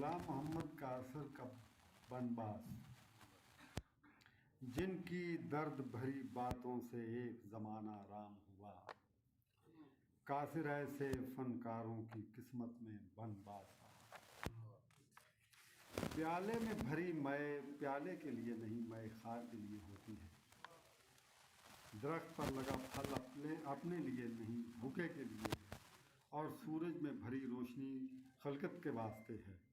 غلام محمد قاصر کا بنباس، جن کی درد بھری باتوں سے ایک زمانہ رام ہوا، قاصر ایسے فنکاروں کی قسمت میں بنباس۔ پیالے میں بھری مے پیالے کے لیے نہیں، مے خار کے لیے ہوتی ہے۔ درخت پر لگا پھل اپنے لیے نہیں، بھوکے کے لیے ہے، اور سورج میں بھری روشنی خلقت کے واسطے ہے۔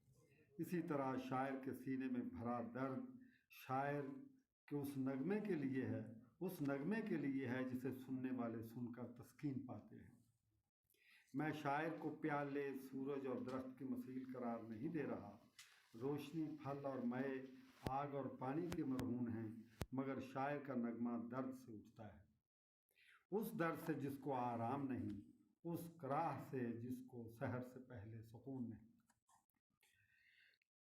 اسی طرح شاعر کے سینے میں بھرا درد شاعر کے اس نغمے کے لیے ہے جسے سننے والے سن کر تسکین پاتے ہیں۔ میں شاعر کو پیالے، سورج اور درخت کی مثیل قرار نہیں دے رہا۔ روشنی، پھل اور مے آگ اور پانی کے مرہون ہیں، مگر شاعر کا نغمہ درد سے اٹھتا ہے، اس درد سے جس کو آرام نہیں، اس کراہ سے جس کو سحر سے پہلے سکون نہیں۔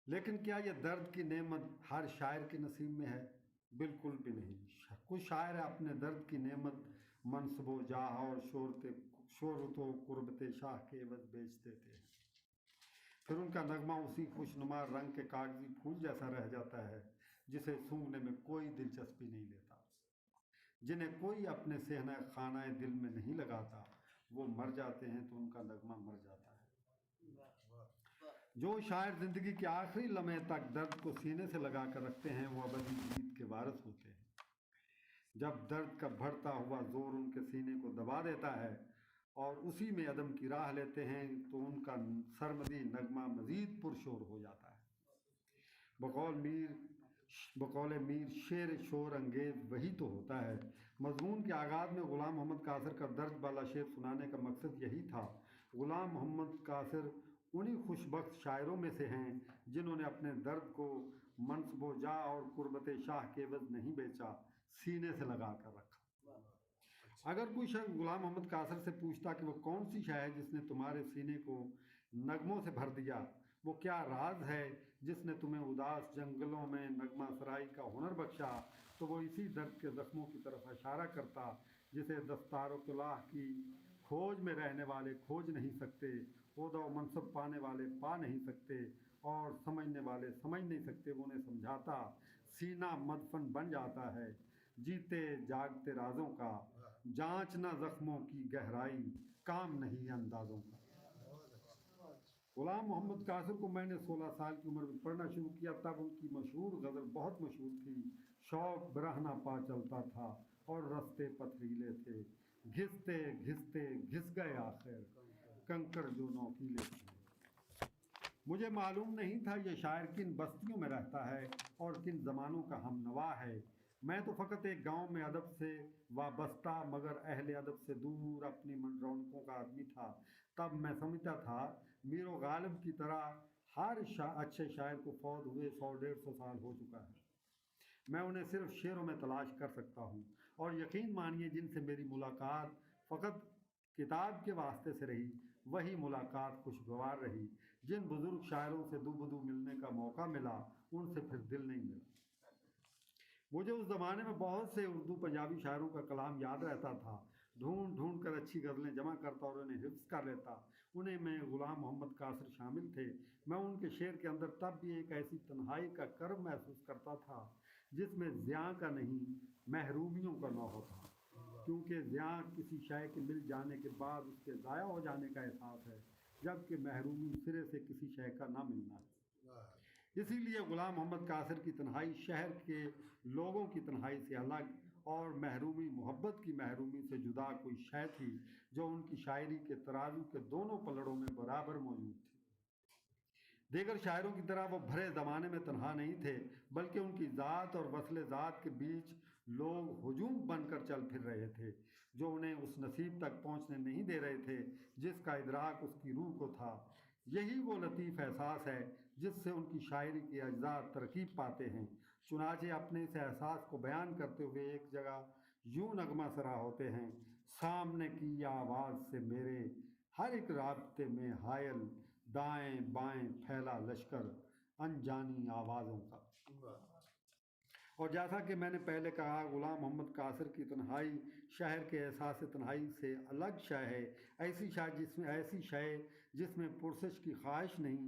لیکن کیا یہ درد کی نعمت ہر شاعر کے نصیب میں ہے؟ بالکل بھی نہیں۔ کچھ شاعر اپنے درد کی نعمت منصب و جاہ اور شہرت و قربت شاہ کے عوض بیچ دیتے ہیں۔ پھر ان کا نغمہ اسی خوشنما رنگ کے کاغذی پھول جیسا رہ جاتا ہے جسے سونگھنے میں کوئی دلچسپی نہیں لیتا۔ جنہیں کوئی اپنے صحنہ خانہ دل میں نہیں لگاتا، وہ مر جاتے ہیں تو ان کا نغمہ مر جاتا ہے۔ جو شاعر زندگی کے آخری لمحے تک درد کو سینے سے لگا کر رکھتے ہیں، وہ ابدی جیت کے وارث ہوتے ہیں۔ جب درد کا بڑھتا ہوا زور ان کے سینے کو دبا دیتا ہے اور اسی میں عدم کی راہ لیتے ہیں، تو ان کا سرمدی نغمہ مزید پرشور ہو جاتا ہے۔ بقول میر شعر شور انگیز وہی تو ہوتا ہے۔ مضمون کے آغاز میں غلام محمد قاصر کا درد بالا شعر سنانے کا مقصد یہی تھا۔ غلام محمد قاصر انہی خوش بخت شاعروں میں سے ہیں جنہوں نے اپنے درد کو منصب و جاہ اور قربت شاہ کے عوض نہیں بیچا، سینے سے لگا کر رکھا۔ اگر کوئی شخص غلام محمد قاصر سے پوچھتا کہ وہ کون سی شے ہے جس نے تمہارے سینے کو نغموں سے بھر دیا، وہ کیا راز ہے جس نے تمہیں اداس جنگلوں میں نغمہ سرائی کا ہنر بخشا، تو وہ اسی درد کے زخموں کی طرف اشارہ کرتا جسے دستار و کلاه کی کھوج میں رہنے والے کھوج نہیں سکتے، عہدہ و منصب پانے والے پا نہیں سکتے، اور سمجھنے والے سمجھ نہیں سکتے۔ وہ انہیں سمجھاتا، سینہ مدفن بن جاتا ہے جیتے جاگتے رازوں کا، جانچنا زخموں کی گہرائی کام نہیں اندازوں کا۔ غلام محمد قاصر کو میں نے 16 سال کی عمر میں پڑھنا شروع کیا۔ تب ان کی مشہور غزل بہت مشہور تھی: شوق برہنہ پا چلتا تھا اور رستے پتھریلے تھے، گھستے گھستے گھس گئے آخر کنکر جو نوکیلے تھے۔ مجھے معلوم نہیں تھا یہ شاعر کن بستیوں میں رہتا ہے اور کن زمانوں کا ہم نوا ہے۔ میں تو فقط ایک گاؤں میں ادب سے وابستہ مگر اہل ادب سے دور اپنی رونقوں کا آدمی تھا۔ تب میں سمجھتا تھا میر و غالب کی طرح ہر اچھے شاعر کو فوت ہوئے 100-150 سال ہو چکا ہے۔ میں انہیں صرف شعروں میں تلاش کر سکتا ہوں، اور یقین مانیے جن سے میری ملاقات فقط کتاب کے واسطے سے رہی، وہی ملاقات خوشگوار رہی۔ جن بزرگ شاعروں سے دو بدو ملنے کا موقع ملا، ان سے پھر دل نہیں ملا۔ مجھے اس زمانے میں بہت سے اردو پنجابی شاعروں کا کلام یاد رہتا تھا۔ ڈھونڈ ڈھونڈ کر اچھی غزلیں جمع کرتا اور انہیں حفظ کر لیتا۔ انہیں میں غلام محمد قاصر شامل تھے۔ میں ان کے شعر کے اندر تب بھی ایک ایسی تنہائی کا کرب محسوس کرتا تھا جس میں زیاں کا نہیں، محرومیوں کا نوحہ تھا، کیونکہ زیاں کسی شے کے مل جانے کے بعد اس کے ضائع ہو جانے کا احساس ہے، جبکہ محرومی سرے سے کسی شے کا نہ ملنا ہے۔ اسی لیے غلام محمد قاصر کی تنہائی شہر کے لوگوں کی تنہائی سے الگ، اور محرومی محبت کی محرومی سے جدا کوئی شے تھی جو ان کی شاعری کے ترازو کے دونوں پلڑوں میں برابر موجود تھی۔ دیگر شاعروں کی طرح وہ بھرے زمانے میں تنہا نہیں تھے، بلکہ ان کی ذات اور وصل ذات کے بیچ لوگ ہجوم بن کر چل پھر رہے تھے جو انہیں اس نصیب تک پہنچنے نہیں دے رہے تھے جس کا ادراک اس کی روح کو تھا۔ یہی وہ لطیف احساس ہے جس سے ان کی شاعری کے اجزاء ترکیب پاتے ہیں۔ چنانچہ اپنے اس احساس کو بیان کرتے ہوئے ایک جگہ یوں نغمہ سرا ہوتے ہیں: سامنے کی آواز سے میرے ہر ایک رابطے میں حائل، دائیں بائیں پھیلا لشکر انجانی آوازوں کا۔ اور جیسا کہ میں نے پہلے کہا، غلام محمد قاصر کی تنہائی شہر کے احساس تنہائی سے الگ شے ہے، ایسی شے جس میں پرسش کی خواہش نہیں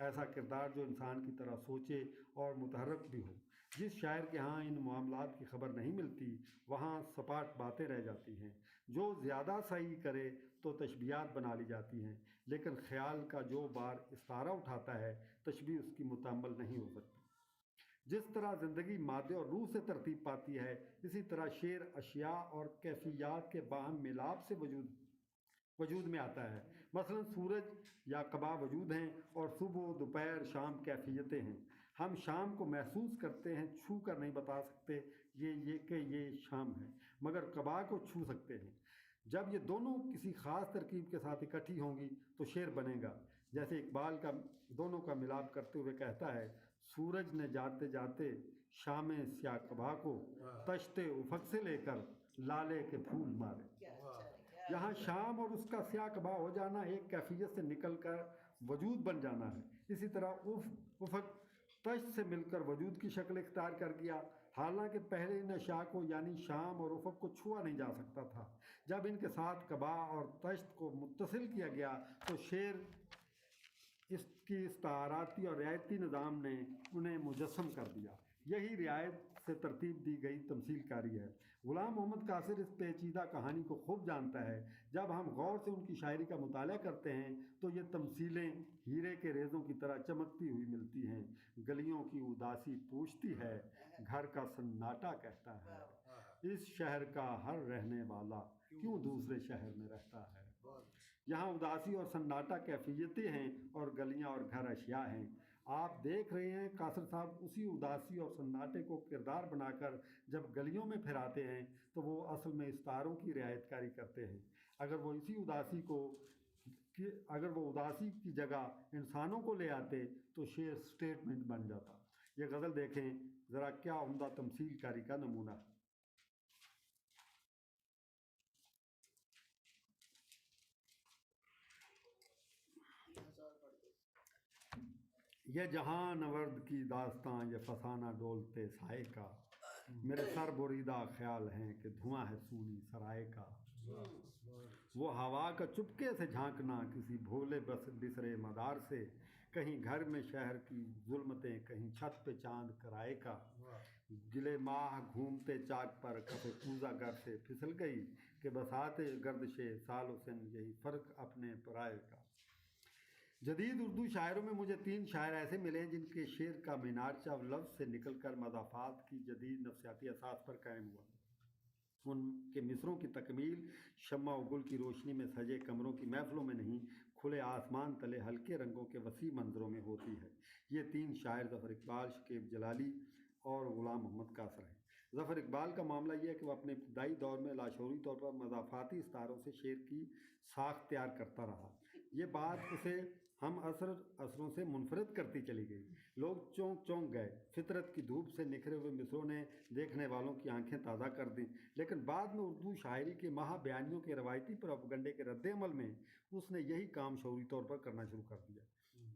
ایسا کردار جو انسان کی طرح سوچے اور متحرک بھی ہو۔ جس شاعر کے ہاں ان معاملات کی خبر نہیں ملتی وہاں سپاٹ باتیں رہ جاتی ہیں۔ جو زیادہ صحیح کرے تو تشبیہات بنا لی جاتی ہیں، لیکن خیال کا جو بار استعارہ اٹھاتا ہے تشبیہ اس کی متحمل نہیں ہو سکتی۔ جس طرح زندگی مادے اور روح سے ترتیب پاتی ہے، اسی طرح شعر اشیاء اور کیفیات کے باہم ملاپ سے وجود میں آتا ہے۔ مثلا سورج یا قبا وجود ہیں اور صبح دوپہر شام کیفیتیں ہیں۔ ہم شام کو محسوس کرتے ہیں، چھو کر نہیں بتا سکتے کہ یہ شام ہے، مگر قبا کو چھو سکتے ہیں۔ جب یہ دونوں کسی خاص ترکیب کے ساتھ اکٹھی ہوں گی تو شعر بنے گا۔ جیسے اقبال کا دونوں کا ملاپ کرتے ہوئے کہتا ہے: سورج نے جاتے جاتے شام سیاہ قبا کو تشتے افق سے لے کر لالے کے پھول مارے۔ یہاں شام اور اس کا سیاہ قبا ہو جانا ایک کیفیت سے نکل کر وجود بن جانا ہے۔ اسی طرح افق تشت سے مل کر وجود کی شکل اختیار کر گیا، حالانکہ پہلے ان اشیاء کو یعنی شام اور افق کو چھوا نہیں جا سکتا تھا۔ جب ان کے ساتھ قبا اور تشت کو متصل کیا گیا تو شعر اس کی استعاراتی اور رعایتی نظام نے انہیں مجسم کر دیا۔ یہی رعایت سے ترتیب دی گئی تمثیل کاری ہے۔ غلام محمد قاصر اس پیچیدہ کہانی کو خوب جانتا ہے۔ جب ہم غور سے ان کی شاعری کا مطالعہ کرتے ہیں تو یہ تمثیلیں ہیرے کے ریزوں کی طرح چمکتی ہوئی ملتی ہیں۔ گلیوں کی اداسی پوچھتی ہے، گھر کا سناٹا کہتا ہے، اس شہر کا ہر رہنے والا کیوں دوسرے شہر میں رہتا ہے۔ یہاں اداسی اور سناٹا کیفیتیں ہیں اور گلیاں اور گھر اشیاء ہیں۔ آپ دیکھ رہے ہیں قاصر صاحب اسی اداسی اور سناٹے کو کردار بنا کر جب گلیوں میں پھراتے ہیں تو وہ اصل میں استعاروں کی رعایت کاری کرتے ہیں۔ اگر وہ اداسی کی جگہ انسانوں کو لے آتے تو شعر سٹیٹمنٹ بن جاتا۔ یہ غزل دیکھیں ذرا، کیا عمدہ تمثیل کاری کا نمونہ ہے۔ یہ جہاں نورد کی داستاں، یہ فسانہ ڈولتے سائے کا، میرے سر بریدہ خیال ہیں کہ دھواں ہے سونی سرائے کا۔ وہ ہوا کا چپکے سے جھانکنا کسی بھولے بسرے مدار سے، کہیں گھر میں شہر کی ظلمتیں، کہیں چھت پہ چاند کرائے کا۔ گلے ماہ گھومتے چاک پر کفِ کوزہ گر سے پھسل گئی، کہ بساتے گردشِ سال و سن یہی فرق اپنے پرائے کا۔ جدید اردو شاعروں میں مجھے 3 شاعر ایسے ملے ہیں جن کے شعر کا مینارچہ لفظ سے نکل کر مضافات کی جدید نفسیاتی اساس پر قائم ہوا۔ ان کے مصروں کی تکمیل شمع و گل کی روشنی میں سجے کمروں کی محفلوں میں نہیں، کھلے آسمان تلے ہلکے رنگوں کے وسیع منظروں میں ہوتی ہے۔ یہ 3 شاعر ظفر اقبال، شکیب جلالی اور غلام محمد قاصر ہیں۔ ظفر اقبال کا معاملہ یہ ہے کہ وہ اپنے ابتدائی دور میں لاشعوری طور پر مضافاتی استعاروں سے شعر کی ساخت تیار کرتا رہا۔ یہ بات اسے ہم عصروں سے منفرد کرتی چلی گئی۔ لوگ چونک گئے۔ فطرت کی دھوپ سے نکھرے ہوئے مصروں نے دیکھنے والوں کی آنکھیں تازہ کر دیں، لیکن بعد میں اردو شاعری کے مہا بیانیوں کے روایتی پروپیگنڈے کے رد عمل میں اس نے یہی کام شعوری طور پر کرنا شروع کر دیا۔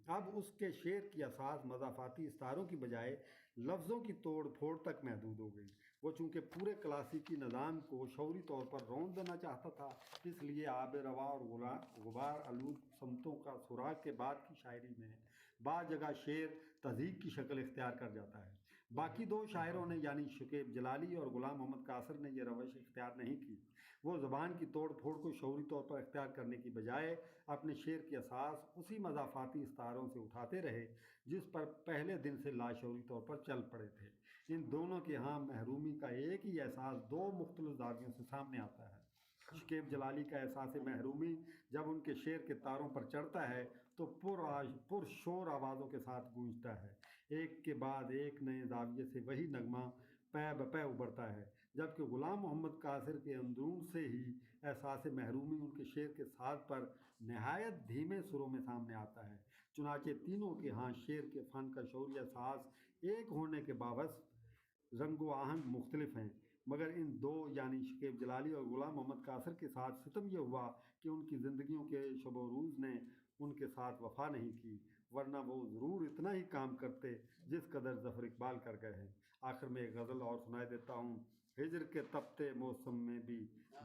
اب اس کے شعر کی اساس مضافاتی استعاروں کی بجائے لفظوں کی توڑ پھوڑ تک محدود ہو گئی۔ وہ چونکہ پورے کلاسیکی نظام کو شعوری طور پر رون دینا چاہتا تھا، اس لیے آب روا اور غبار آلود سمتوں کا سراغ کے بعد کی شاعری میں بعض جگہ شعر تہذیب کی شکل اختیار کر جاتا ہے۔ باقی 2 شاعروں نے یعنی شکیب جلالی اور غلام محمد قاصر نے یہ روش اختیار نہیں کی۔ وہ زبان کی توڑ پھوڑ کو شعوری طور پر اختیار کرنے کی بجائے اپنے شعر کی اساس اسی مضافاتی استعاروں سے اٹھاتے رہے جس پر پہلے دن سے لاشعوری طور پر چل پڑے تھے۔ ان دونوں کے ہاں محرومی کا ایک ہی احساس 2 مختلف زاویوں سے سامنے آتا ہے۔ شکیب جلالی کا احساس محرومی جب ان کے شعر کے تاروں پر چڑھتا ہے تو پرشور آوازوں کے ساتھ گونجتا ہے، ایک کے بعد ایک نئے زاویے سے وہی نغمہ پے بپے ابھرتا ہے، جبکہ غلام محمد قاصر کے اندرون سے ہی احساس محرومی ان کے شعر کے ساز پر نہایت دھیمے سروں میں سامنے آتا ہے۔ چنانچہ تینوں کے ہاں شعر کے فن کا شعوری احساس ایک ہونے کے باوجود رنگ و آہنگ مختلف ہیں، مگر ان 2 یعنی شکیب جلالی اور غلام محمد قاصر کے ساتھ ستم یہ ہوا کہ ان کی زندگیوں کے شب و روز نے ان کے ساتھ وفا نہیں کی، ورنہ وہ ضرور اتنا ہی کام کرتے جس قدر ظفر اقبال کر گئے ہیں۔ آخر میں ایک غزل اور سنائے دیتا ہوں۔ ہجر کے تپتے موسم میں بھی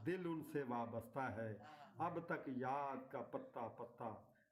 دل ان سے وابستہ ہے، اب تک یاد کا پتا پتا